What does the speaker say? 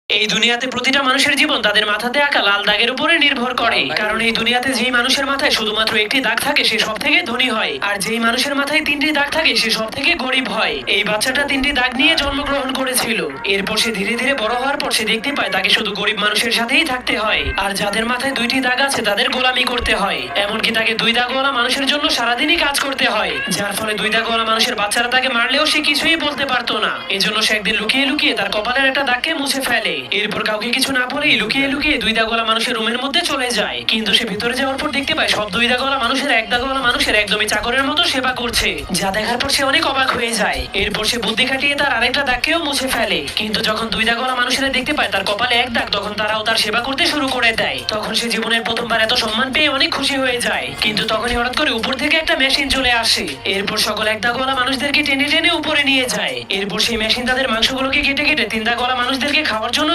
এই দুনিয়াতে প্রতিটা মানুষের জীবন তাদের মাথাতে আঁকা লাল দাগের উপরে নির্ভর করে। কারণ এই দুনিয়াতে যেই মানুষের মাথায় শুধুমাত্র একটি দাগ থাকে সে সব থেকে ধনী হয়, আর যেই মানুষের মাথায় তিনটি দাগ থাকে সে সব থেকে গরিব হয়। এই বাচ্চাটা তিনটি দাগ নিয়ে জন্মগ্রহণ করেছিল। এরপর সে ধীরে ধীরে বড় হওয়ার পর সে দেখতে পায় তাকে শুধু গরিব মানুষের সাথেই থাকতে হয়, আর যাদের মাথায় দুইটি দাগ আছে তাদের গোলামি করতে হয়। এমনকি তাকে দুই দাগওয়ালা মানুষের জন্য সারাদিনই কাজ করতে হয়, যার ফলে দুই দাগওয়ালা মানুষের বাচ্চারা তাকে মারলেও সে কিছুই বলতে পারতো না। এজন্য সে একদিন লুকিয়ে লুকিয়ে তার কপালের একটা দাগকে মুছে ফেলে। এরপর কাউকে কিছু না বলেই লুকিয়ে লুকিয়ে দুই দাগওয়ালা মানুষের রুমের মধ্যে চলে যায়। কিন্তু সে ভিতরে যাওয়ার পর দেখতে পায় সব দুই দাগওয়ালা মানুষের এক দাগওয়ালা মানুষের একদমই চাকরের মতো সেবা করছে, যা দেখার পর সে অনেক অবাক হয়ে যায়। এরপর সে বুদ্ধি খাটিয়ে তার আরেকটা দাগকেও মুছে ফেলে। কিন্তু যখন দুই দাগওয়ালা মানুষেরা দেখতে পায় তার কপালে এক দাগ, তখন তারাও তার সেবা করতে শুরু করে দেয়। তখন সে জীবনের প্রথমবার এত সম্মান পেয়ে অনেক খুশি হয়ে যায়। কিন্তু তখনই হঠাৎ করে উপর থেকে একটা মেশিন চলে আসে। এরপর সকল এক দাগওয়ালা মানুষদেরকে টেনে টেনে উপরে নিয়ে যায়। এরপর সেই মেশিন তাদের মাংসগুলোকে কেটে কেটে তিন দাগওয়ালা মানুষদেরকে খাওয়ার জন্য